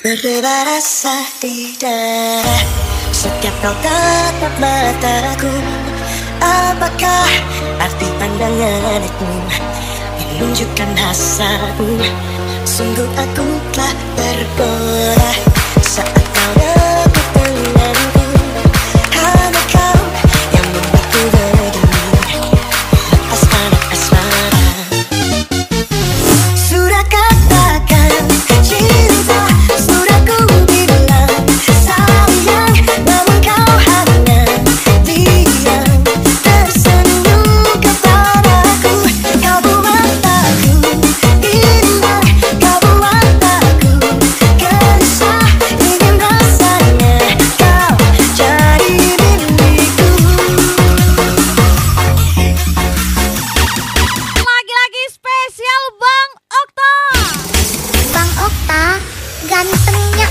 Berdebar rasa di dada setiap kau tatap mataku. Apakah arti pandangan itu menunjukkan hasratmu? Sungguh aku telah tergoda saat kau dekat denganku. Hanya kau yang membuatku begini, lepaskan asmara. Sudah katakan cinta, sudah ku bilang sayang, namun kau hanya diam, tersenyum kepadaku. Kau buat aku bimbang, kau buat aku gelisah, ingin rasanya kau jadi milikku. Lagi-lagi spesial Bang Okta. Bang Okta, gantengnya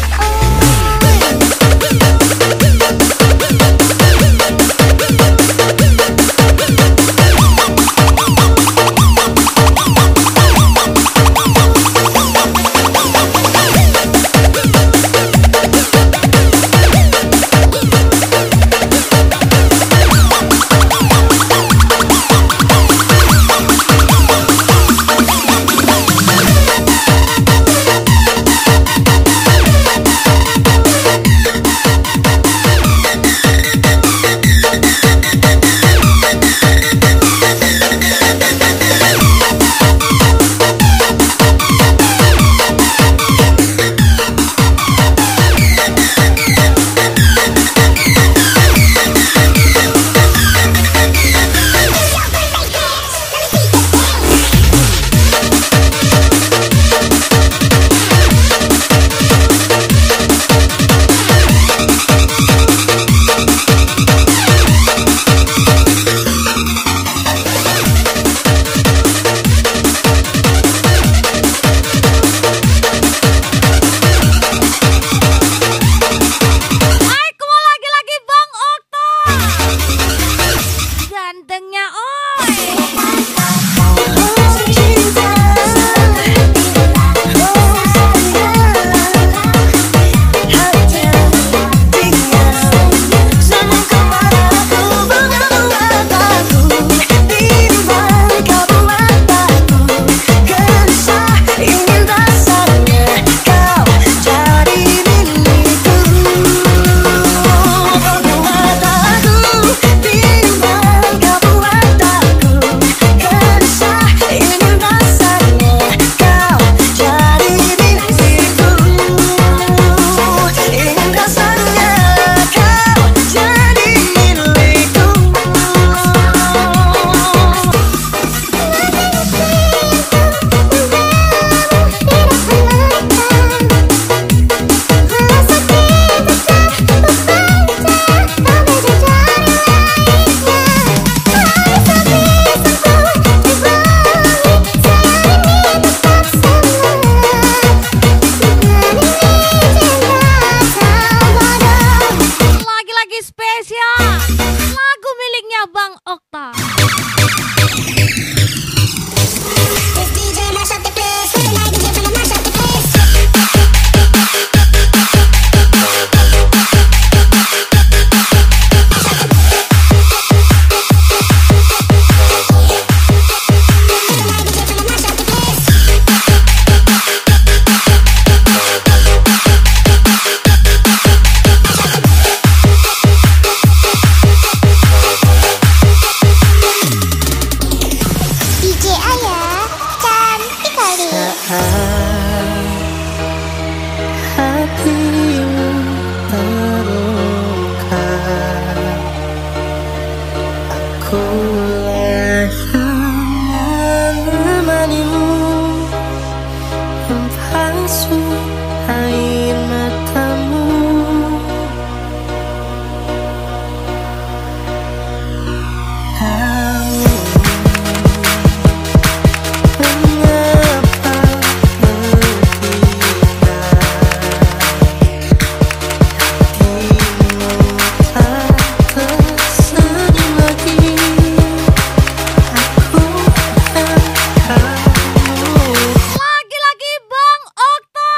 lagu miliknya Bang Okta. Hatimu terluka, akulah yang menemanimu, membasuh air matamu. Lagi-lagi Bang Okta.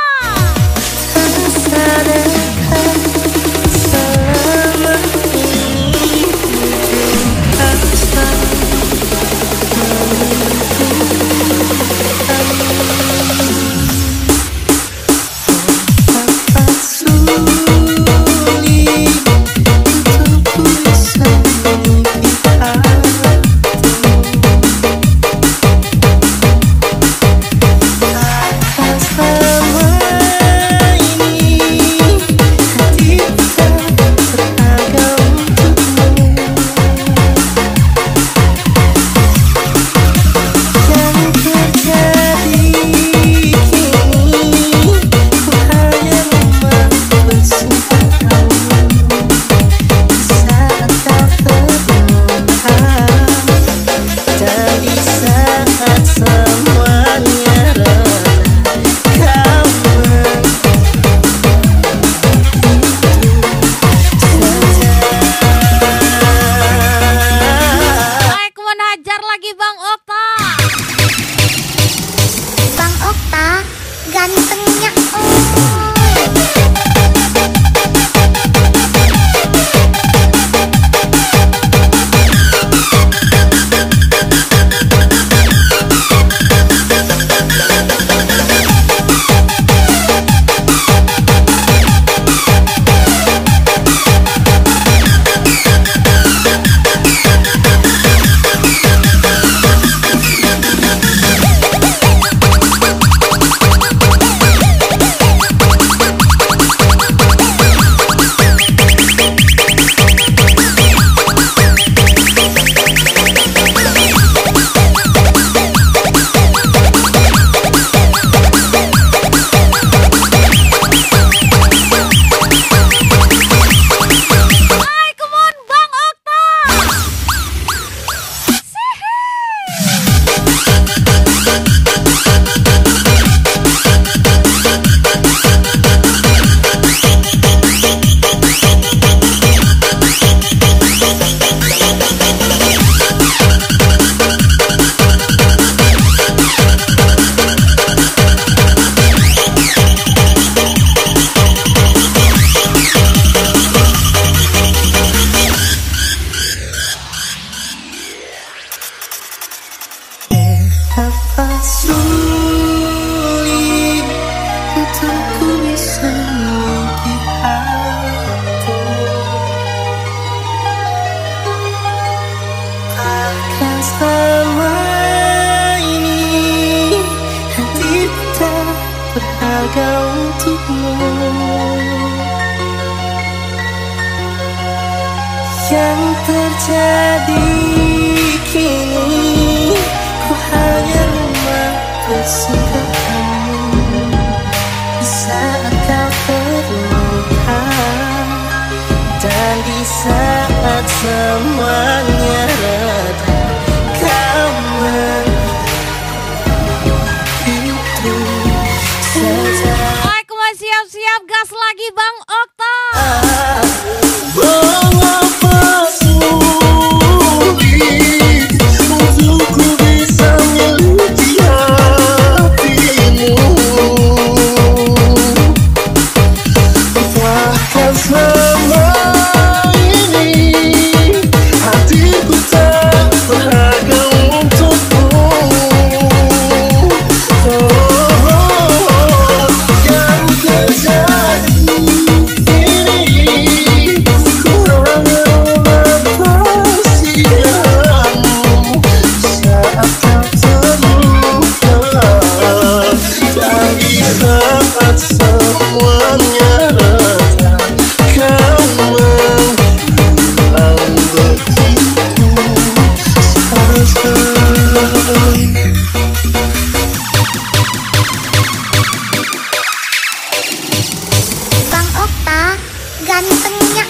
untuk ku bisa memiliki hati. Bahkan selama ini hatiku tak berharga untukmu. Yang terjadi kini, ku hanya rumah bersingkatmu. Di saat kau terluka dan di saat semuanya reda, kau begitu saja. Aku mau siap-siap gas lagi Bang Okta. Mengapa sulit untukku bisa miliki hatimu? Bahkan selama ini hatiku tak berharga untukmu. Yang terjadi semuanya reda, kau menghilang begitu saja. Bang Okta, gantengnya.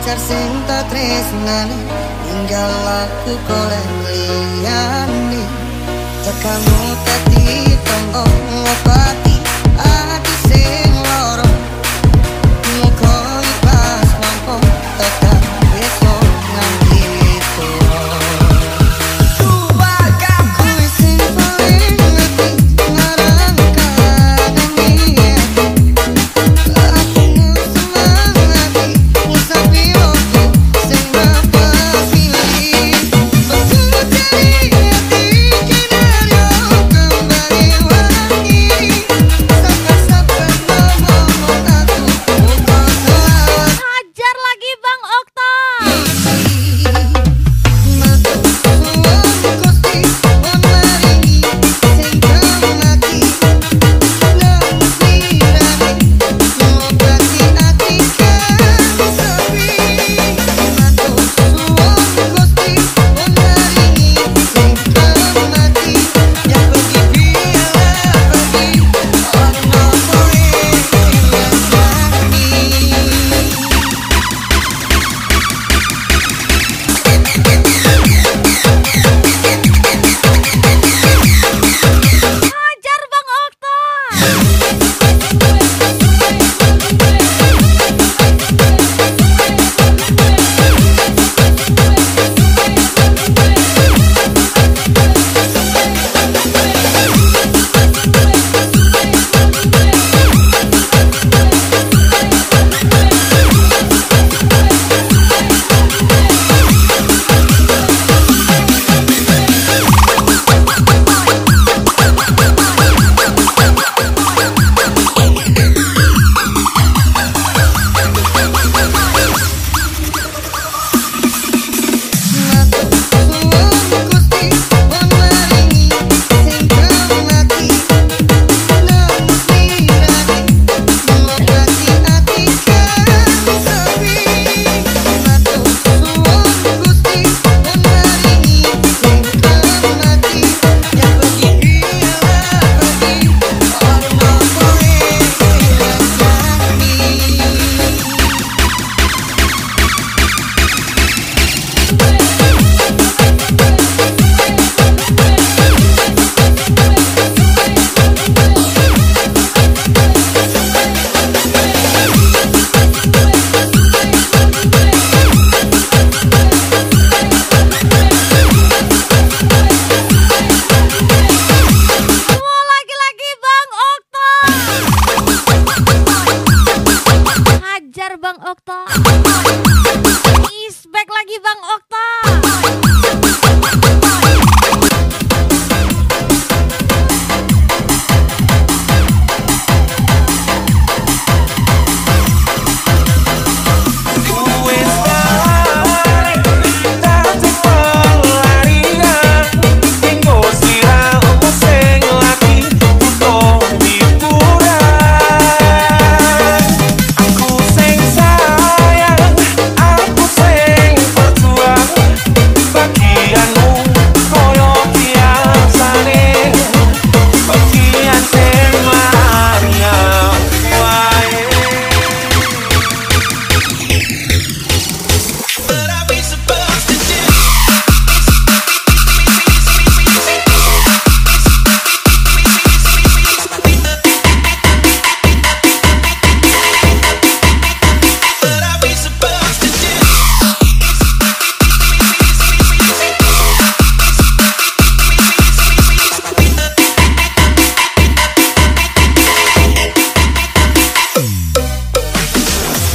pacar sing tak tresnani tinggal aku golek liyane tekamu tadi tombong ngobati ati sing loro muga ikhlas nampa tekan besok nganti turu aku sing paling ngerti ngarang kangen Hajar lagi Bang Okta. Hajar Bang Okta. Semua lagi-lagi Bang Okta. Hajar Bang Okta. Is back lagi Bang Okta.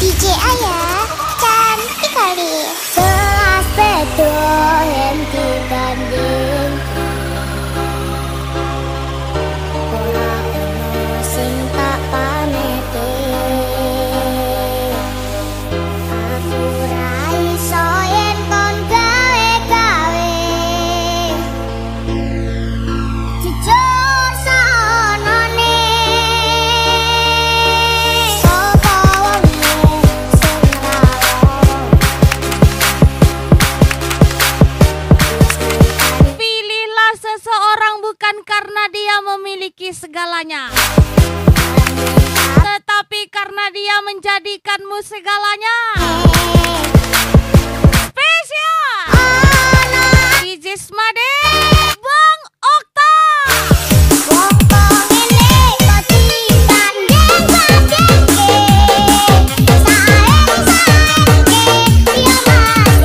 DJ Ayah cantik kali selas bedo yang dibanding ora ono sing tak panete aku ra iso yen kon gawe-gawe jujur sanone sapa wonge sing Pilihlah seseorang bukan karena dia memiliki segalanya, tetapi karena dia menjadikanmu segalanya. Kismade Bang Okta. Wong ngene kok dikandeng kadengke. Saeng-saengke ya masih kalah. Tak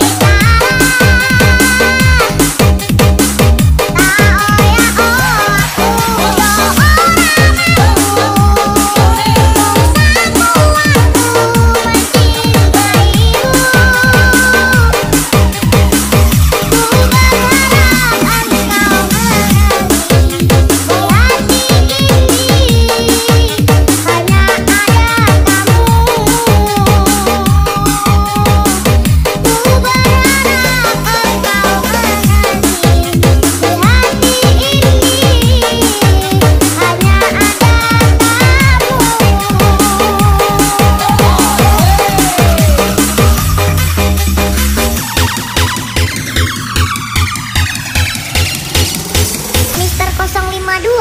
oyak-oyak aku yo ora Mister 052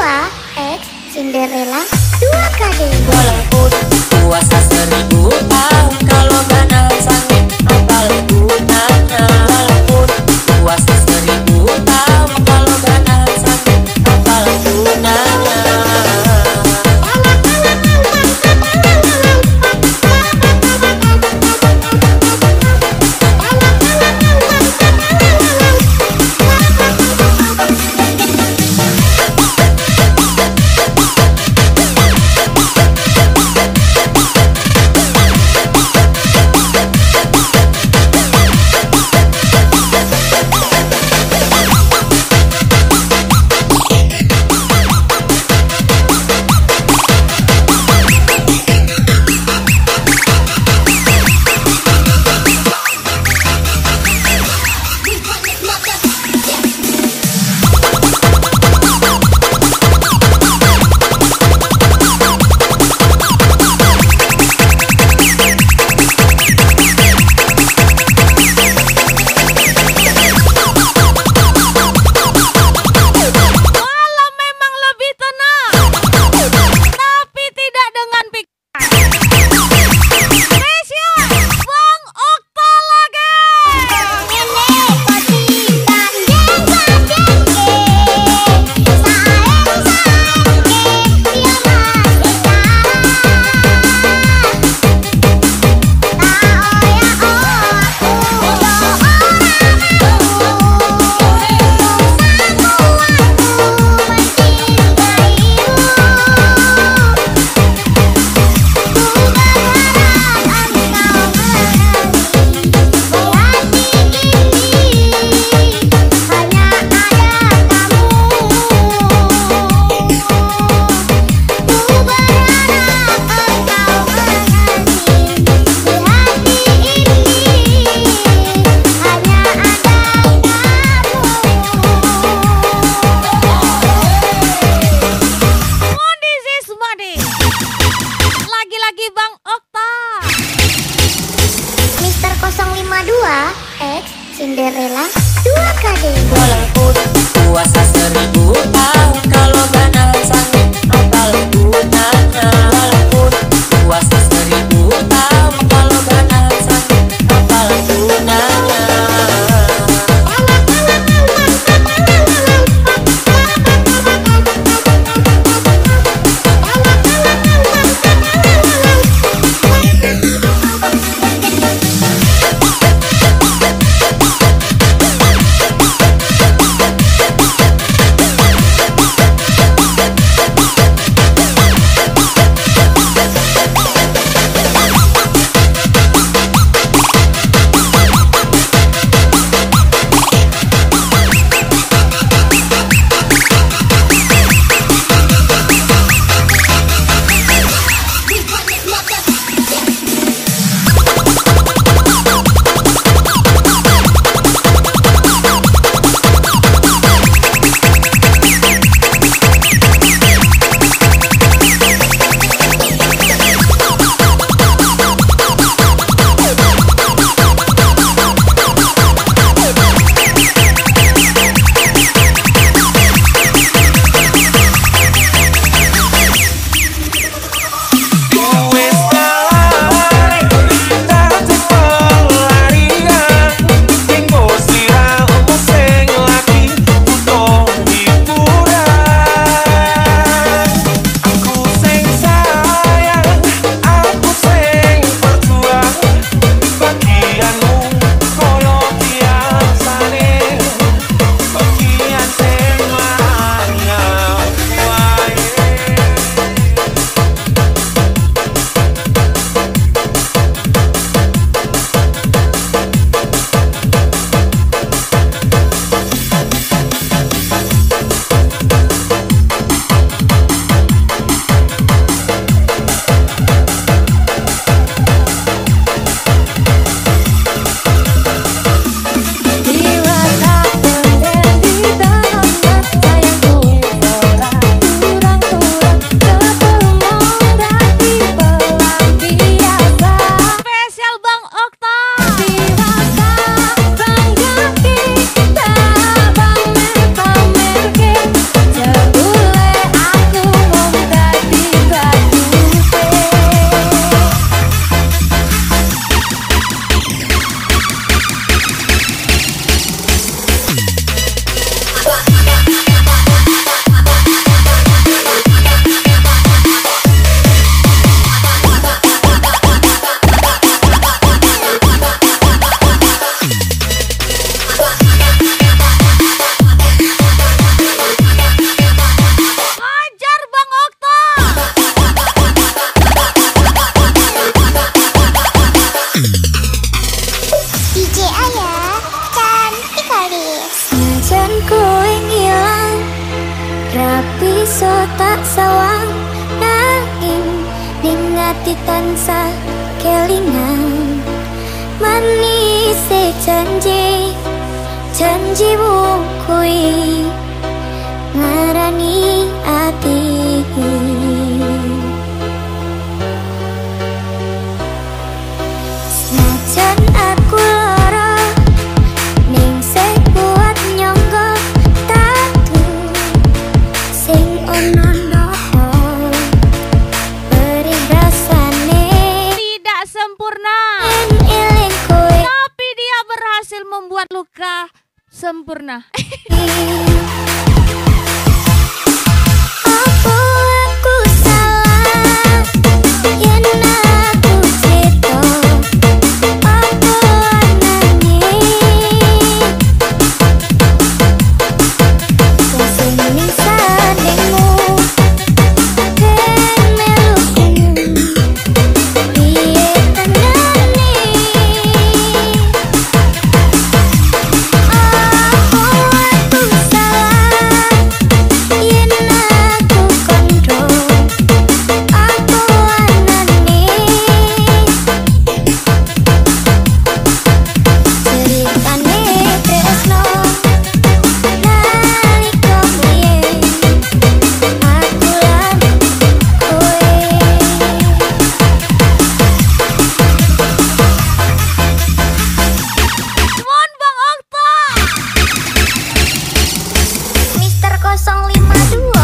X Cinderella 2KD. Walaupun puasa 1000 tahun, kalau gak nahan sakit apa gunanya? Walaupun puasa 1000 tahun, kalau gak nahan sakit apa gunanya? tak sawang nanging ning ati tansah kelingan manis janji janjimu kui ngarani ati. Senajan aku lara ning sing kuat nyangga tatu sing ono nopo beri rasane Tidak sempurna, eling kowe tapi dia berhasil membuat luka sempurna. Apa aku salah yen aku cita apa anane sing ning sanemu ben meluku piye tenane. Apa aku salah yen aku kandha apa anane ceritane tresno nalika biyen aku lan kowe. Mon Bang Okta. Mister 052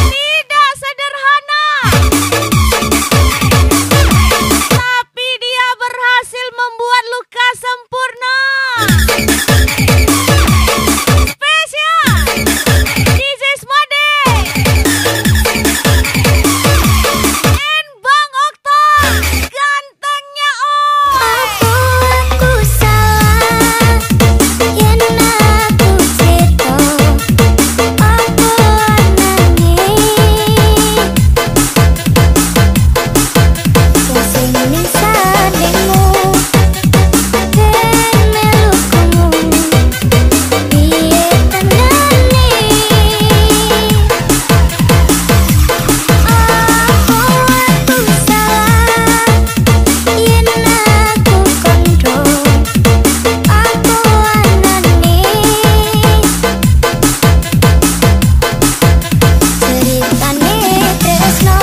Tidak sederhana, tapi dia berhasil membuat luka sempurna. Spesial DJ Smade and Bang Okta, gantengnya Om. Apa aku salah yen aku cita apa anane sing ning sanemu ben meluku piye tenane. Apa aku salah yen aku kandha apa anane ceritane tresno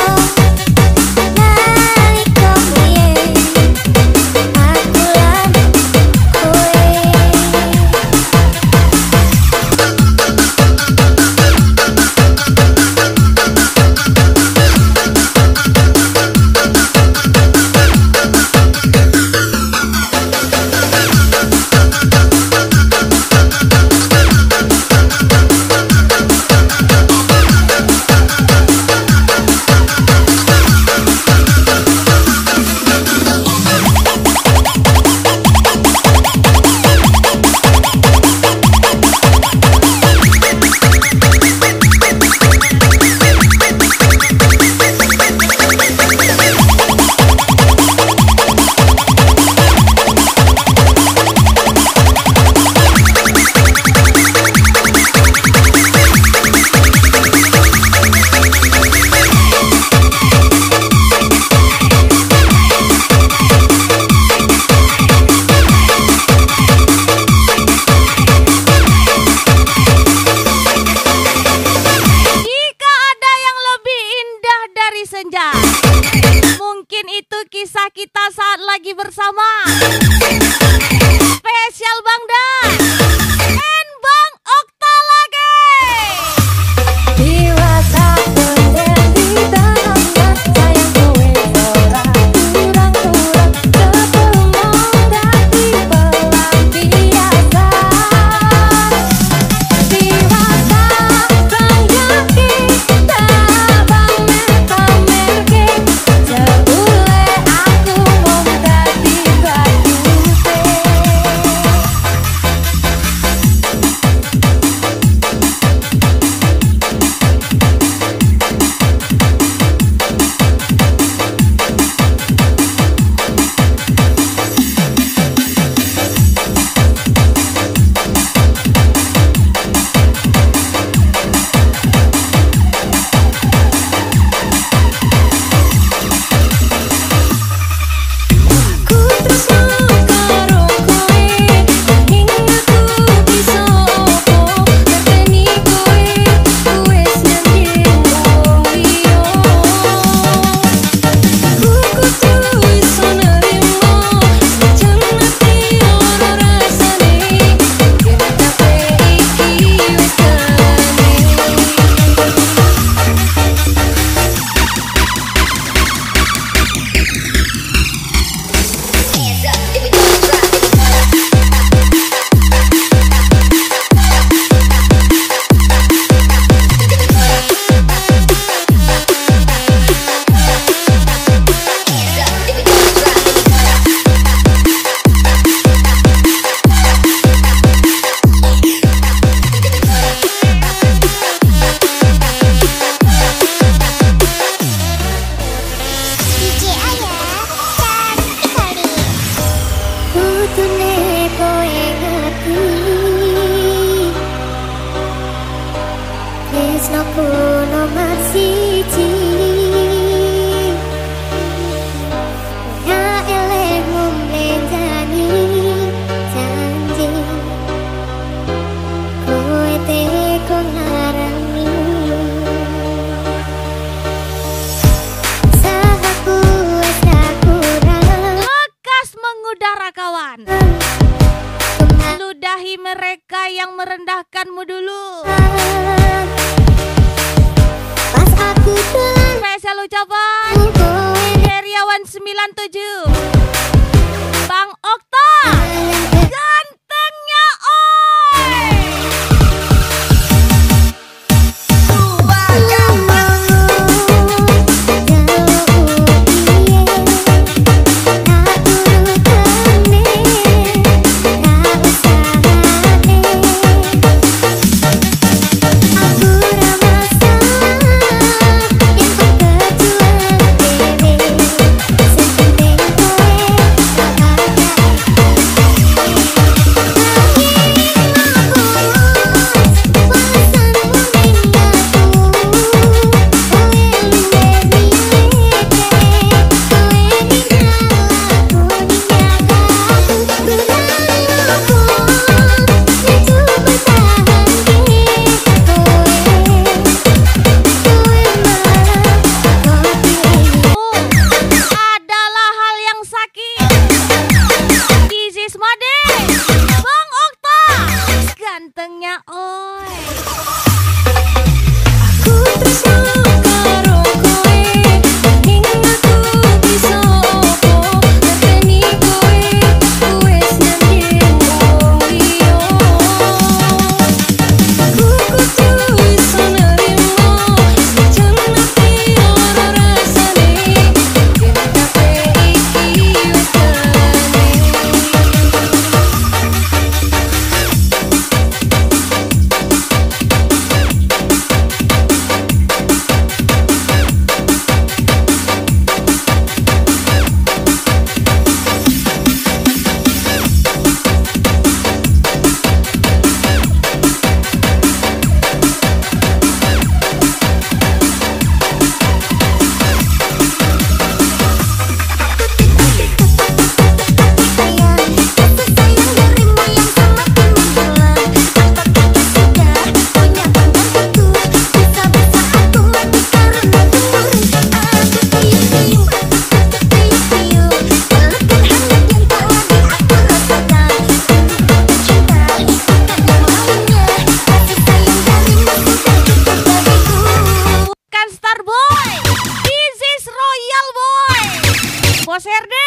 nalika biyen aku lan kowe. Mungkin itu kisah kita saat lagi bersama. Spesial Bang Dan and Bang Okta lagi. Dewasa menjadi tanda sayang kowe ora kurang-kurang kepemong dadi pelampiasan. Dewasa banyak kita pamer-pamerke jebule aku mung dadi badute. Ku tresno karo kowe hingga ku bisa opo ngerteni kowe wis nyendhing wong liya. Ku kudu iso nerimo senajan ati ora rasane yen kabeh iki wis tenan. Kudune kowe ngerti tresnoku nomor siji. Ora elehmu menjani janji kowe teko ngarani sahaku wis tak kurang. Lekas mengudara kawan. Ludahi mereka yang merendahkanmu dulu. Pas aku telan Spesial ucapan kowe Heriawan 97 Bang Okta gantengnya oi. Aku Bos Herde.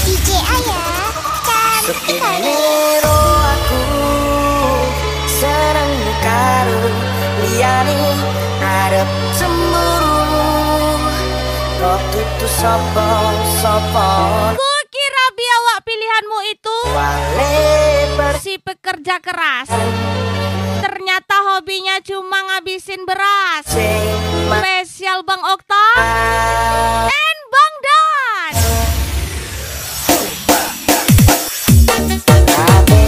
DJ Ayah cantik kali. Nero aku seneng karo liyane arep cemburu kok tutu sapa Ku kira biawak pilihanmu itu wale si pekerja keras. Ternyata hobinya cuma ngabisin beras. Spesial Bang Okta and Bang Dan. Aku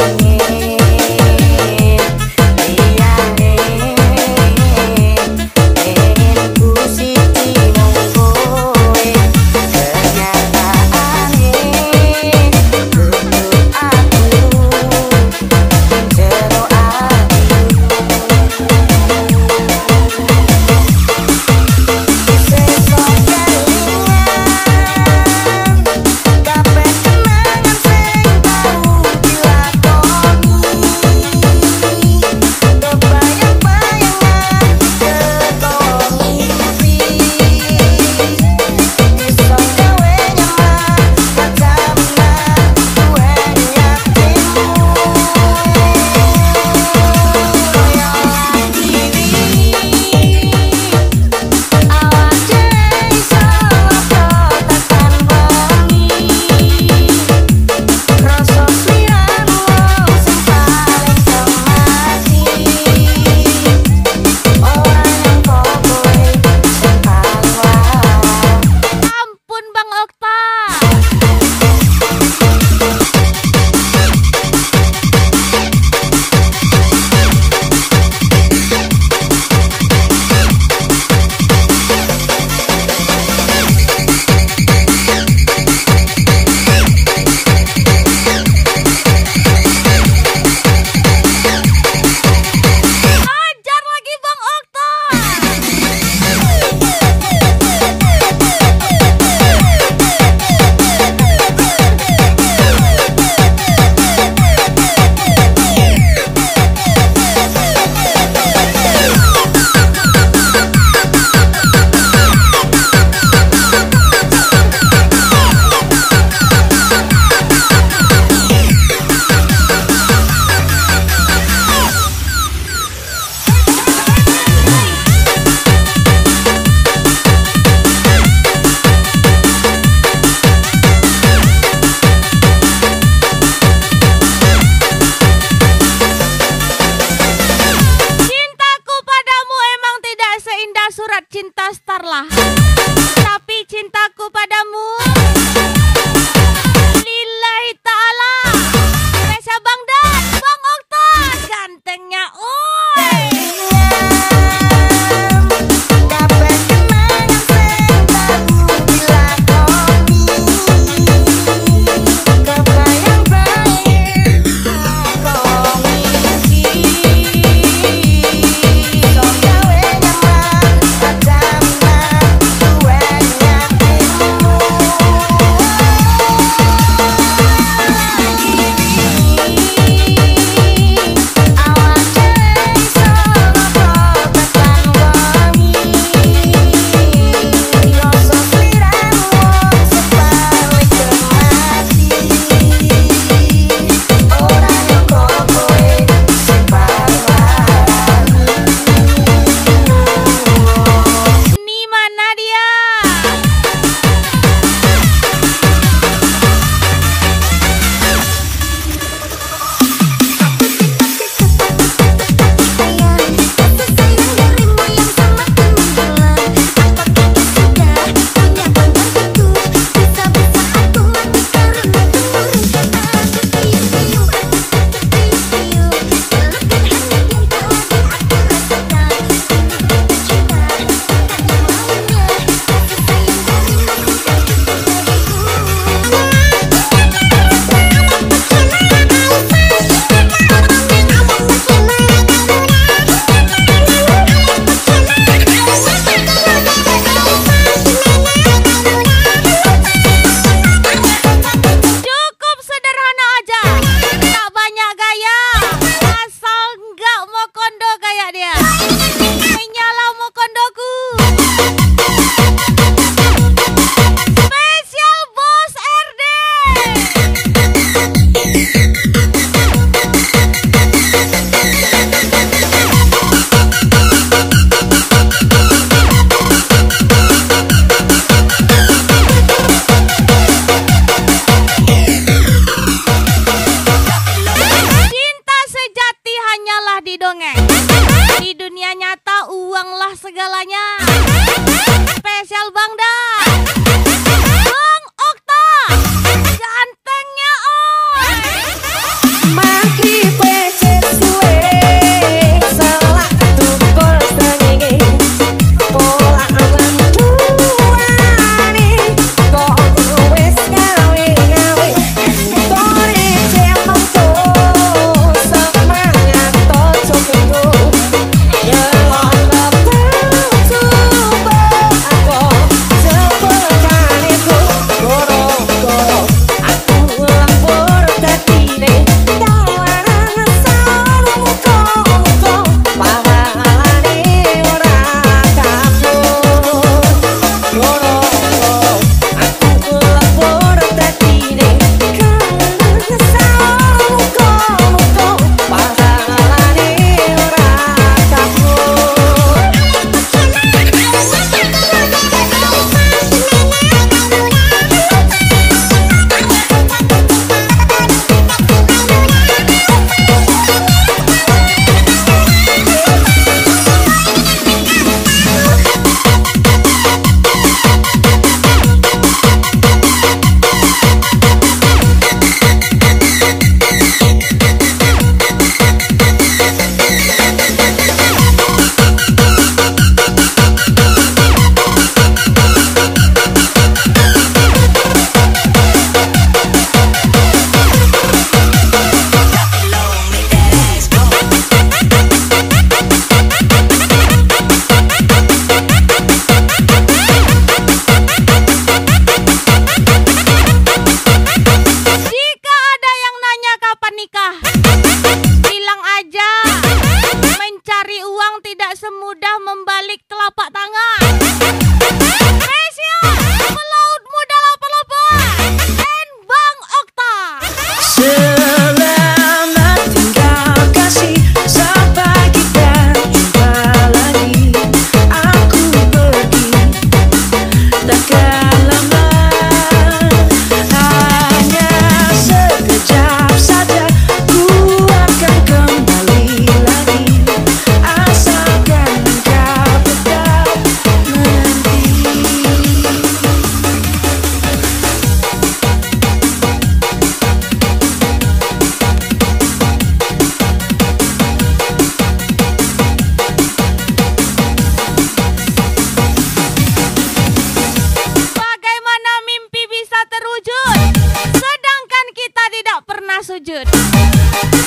sujud.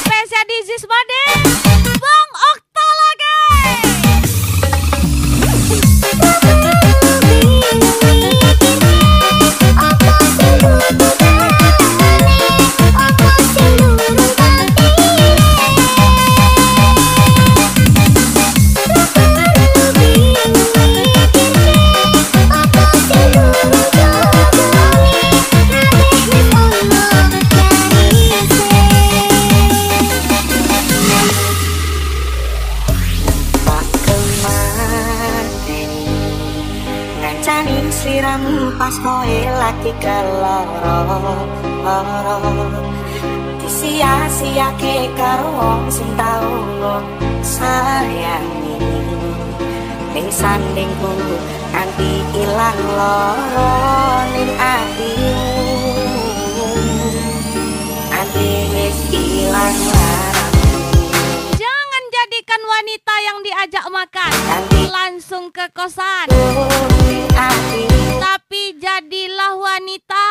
Spesial di Zismade, Bang Okta lagi. Siramu pas koe lagi keloro disia-siake karo wong sing tau sayangi ning sandingku nganti ilang loro ning atimu nganti wis ilang Jangan jadikan wanita yang diajak makan langsung ke kosan, tapi jadilah wanita